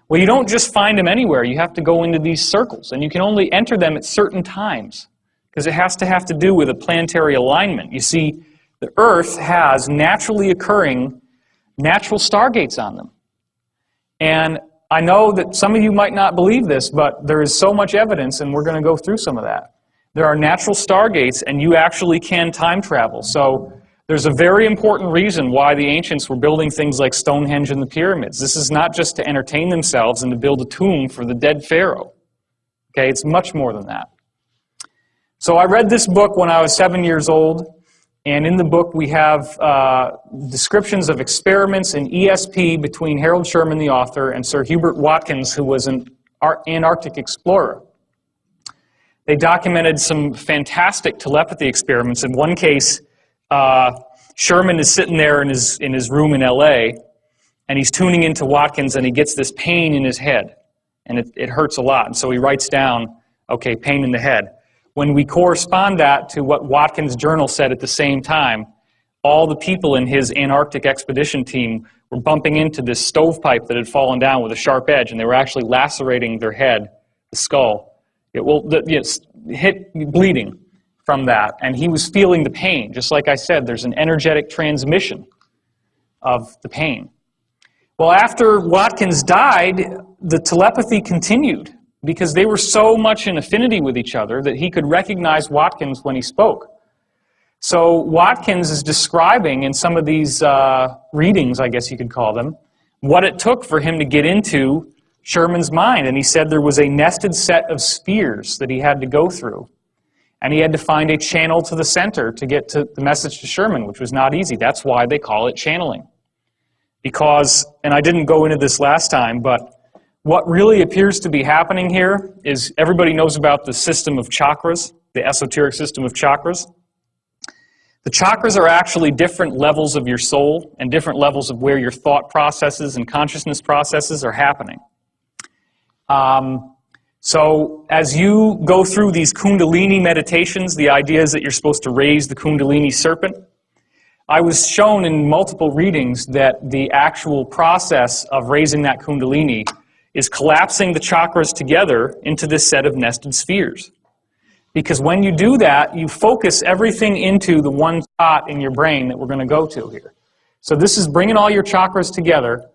Well, you don't just find them anywhere. You have to go into these circles, and you can only enter them at certain times because it has to do with a planetary alignment. You see, the Earth has naturally occurring natural stargates on them. And I know that some of you might not believe this, but there is so much evidence, and we're going to go through some of that. There are natural stargates, and you actually can time travel. So there's a very important reason why the ancients were building things like Stonehenge and the pyramids. This is not just to entertain themselves and to build a tomb for the dead pharaoh. Okay, it's much more than that. So I read this book when I was 7 years old, and in the book we have descriptions of experiments in ESP between Harold Sherman, the author, and Sir Hubert Watkins, who was an Antarctic explorer. They documented some fantastic telepathy experiments. In one case, Sherman is sitting there in his room in LA, and he's tuning into Watkins, and he gets this pain in his head, and it hurts a lot. And so he writes down, okay, pain in the head. When we correspond that to what Watkins' journal said at the same time, all the people in his Antarctic expedition team were bumping into this stovepipe that had fallen down with a sharp edge, and they were actually lacerating their head, the skull. It will hit bleeding from that, and he was feeling the pain. Just like I said, there's an energetic transmission of the pain. Well, after Watkins died, the telepathy continued because they were so much in affinity with each other that he could recognize Watkins when he spoke. So Watkins is describing in some of these readings, I guess you could call them, what it took for him to get into Sherman's mind. And he said there was a nested set of spheres that he had to go through. And he had to find a channel to the center to get to the message to Sherman, which was not easy. That's why they call it channeling. Because, and I didn't go into this last time, but what really appears to be happening here is everybody knows about the system of chakras, the esoteric system of chakras. The chakras are actually different levels of your soul and different levels of where your thought processes and consciousness processes are happening. So as you go through these Kundalini meditations, the idea is that you're supposed to raise the Kundalini serpent. I was shown in multiple readings that the actual process of raising that Kundalini is collapsing the chakras together into this set of nested spheres. Because when you do that, you focus everything into the one spot in your brain that we're going to go to here. So this is bringing all your chakras together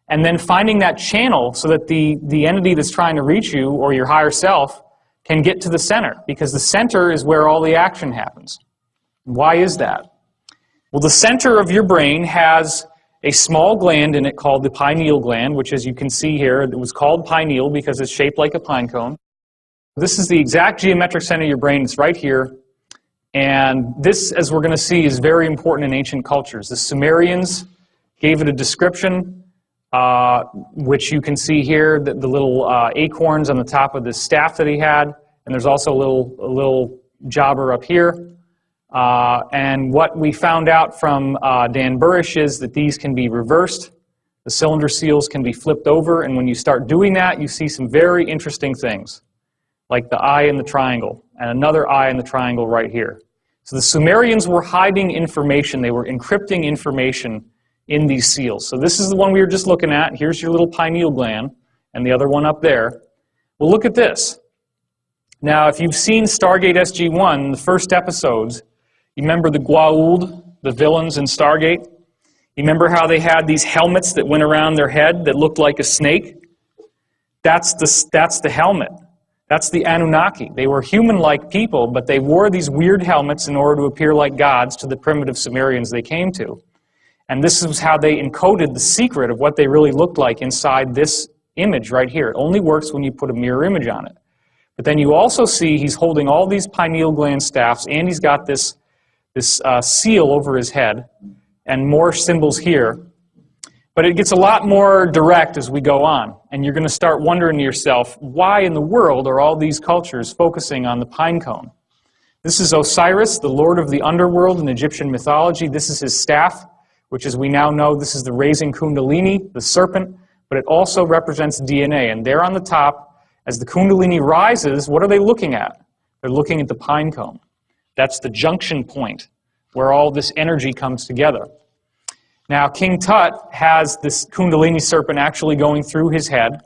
and then finding that channel so that the entity that's trying to reach you, or your higher self, can get to the center. Because the center is where all the action happens. Why is that? Well, the center of your brain has a small gland in it called the pineal gland, which, as you can see here, it was called pineal because it's shaped like a pine cone. This is the exact geometric center of your brain. It's right here. And this, as we're going to see, is very important in ancient cultures. The Sumerians gave it a description, which you can see here, the little acorns on the top of the staff that he had. And there's also a little jobber up here. And what we found out from Dan Burrish is that these can be reversed. The cylinder seals can be flipped over. And when you start doing that, you see some very interesting things, like the eye in the triangle, and another eye in the triangle right here. So the Sumerians were hiding information. They were encrypting information in these seals. So this is the one we were just looking at. Here's your little pineal gland, and the other one up there. Well, look at this. Now, if you've seen Stargate SG-1, the first episodes, you remember the Goa'uld, the villains in Stargate? You remember how they had these helmets that went around their head that looked like a snake? That's the helmet. That's the Anunnaki. They were human-like people, but they wore these weird helmets in order to appear like gods to the primitive Sumerians they came to. And this is how they encoded the secret of what they really looked like inside this image right here. It only works when you put a mirror image on it. But then you also see he's holding all these pineal gland staffs, and he's got this seal over his head, and more symbols here. But it gets a lot more direct as we go on, and you're going to start wondering to yourself, why in the world are all these cultures focusing on the pine cone? This is Osiris, the lord of the underworld in Egyptian mythology. This is his staff, which, as we now know, this is the raising Kundalini, the serpent, but it also represents DNA. And there on the top, as the Kundalini rises, what are they looking at? They're looking at the pine cone. That's the junction point where all this energy comes together. Now, King Tut has this Kundalini serpent actually going through his head,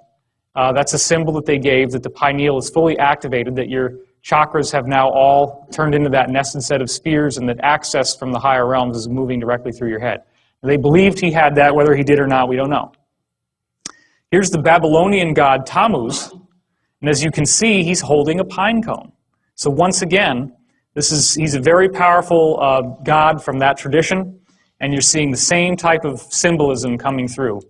That's a symbol that they gave that the pineal is fully activated, that your chakras have now all turned into that nested set of spheres, and that access from the higher realms is moving directly through your head. They believed he had that. Whether he did or not, we don't know. Here's the Babylonian god Tammuz, and as you can see, he's holding a pine cone. So once again, he's a very powerful god from that tradition, and you're seeing the same type of symbolism coming through.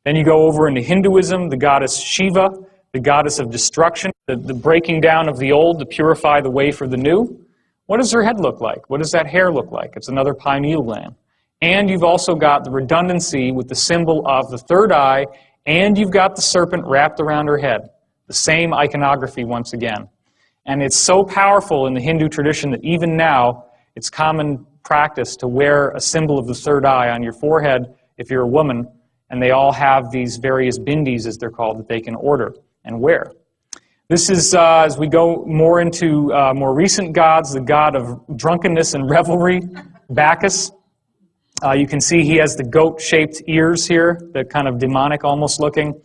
Then you go over into Hinduism, the goddess Shiva, the goddess of destruction, the breaking down of the old to purify the way for the new. What does her head look like? What does that hair look like? It's another pineal gland. And you've also got the redundancy with the symbol of the third eye, and you've got the serpent wrapped around her head. The same iconography once again. And it's so powerful in the Hindu tradition that even now, it's common practice to wear a symbol of the third eye on your forehead if you're a woman, and they all have these various bindis, as they're called, that they can order and wear. This is, as we go more into more recent gods, the god of drunkenness and revelry, Bacchus. You can see he has the goat-shaped ears here, the kind of demonic almost looking,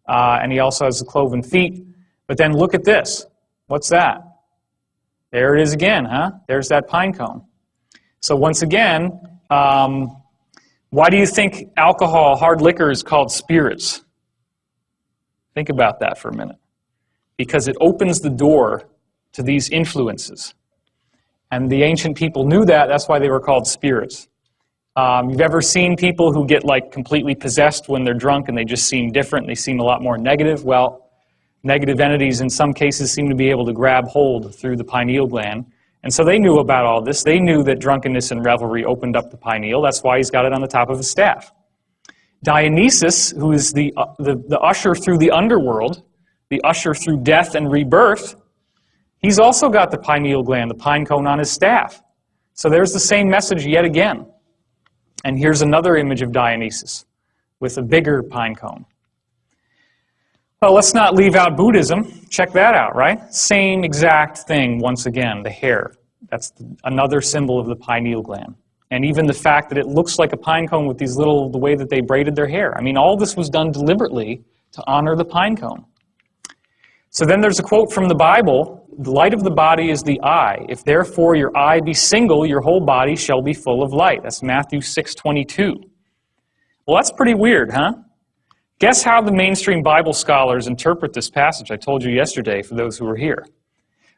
and he also has the cloven feet. But then look at this. What's that? There it is again, huh? There's that pine cone. So once again, why do you think alcohol, hard liquor, is called spirits? Think about that for a minute. Because it opens the door to these influences. And the ancient people knew that. That's why they were called spirits. You've ever seen people who get like completely possessed when they're drunk and they just seem different, they seem a lot more negative? Well, negative entities in some cases seem to be able to grab hold through the pineal gland. And so they knew about all this. They knew that drunkenness and revelry opened up the pineal. That's why he's got it on the top of his staff. Dionysus, who is the usher through the underworld, the usher through death and rebirth, he's also got the pineal gland, the pine cone on his staff. So there's the same message yet again. And here's another image of Dionysus with a bigger pine cone. Well, let's not leave out Buddhism. Check that out, right? Same exact thing once again, the hair. That's another symbol of the pineal gland. And even the fact that it looks like a pine cone with these the way that they braided their hair. I mean, all this was done deliberately to honor the pine cone. So then there's a quote from the Bible, "The light of the body is the eye. If therefore your eye be single, your whole body shall be full of light." That's Matthew 6:22. Well, that's pretty weird, huh? Guess how the mainstream Bible scholars interpret this passage I told you yesterday for those who were here.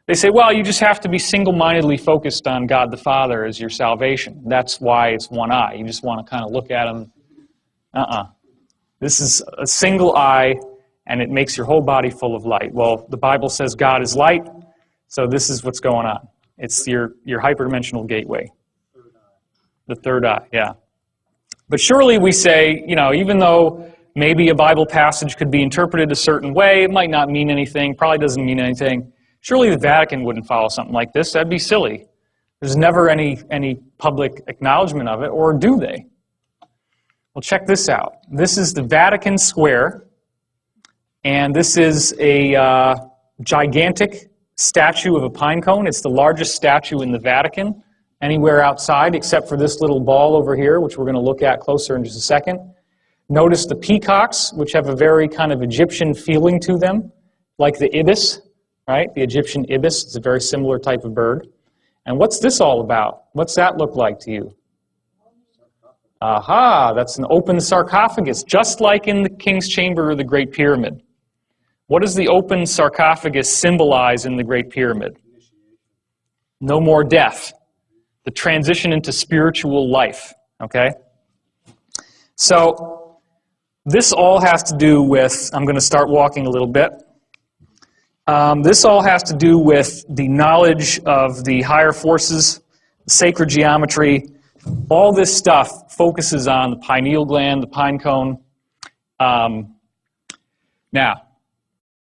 They say, well, you just have to be single-mindedly focused on God the Father as your salvation. That's why it's one eye. You just want to kind of look at him. This is a single eye, and it makes your whole body full of light. Well, the Bible says God is light, so this is what's going on. It's your hyperdimensional gateway. The third eye, yeah. But surely we say, even though maybe a Bible passage could be interpreted a certain way, it might not mean anything, probably doesn't mean anything. Surely the Vatican wouldn't follow something like this. That'd be silly. There's never any public acknowledgement of it, or do they? Well, check this out. This is the Vatican Square, and this is a gigantic statue of a pine cone. It's the largest statue in the Vatican, anywhere outside except for this little ball over here, which we're going to look at closer in just a second. Notice the peacocks, which have a very kind of Egyptian feeling to them, like the ibis, right? The Egyptian ibis is a very similar type of bird. And what's this all about? What's that look like to you? Aha, that's an open sarcophagus, just like in the King's Chamber or the Great Pyramid. What does the open sarcophagus symbolize in the Great Pyramid? No more death. The transition into spiritual life, okay? So, this all has to do with, I'm going to start walking a little bit. This all has to do with the knowledge of the higher forces, sacred geometry. All this stuff focuses on the pineal gland, the pine cone. Now,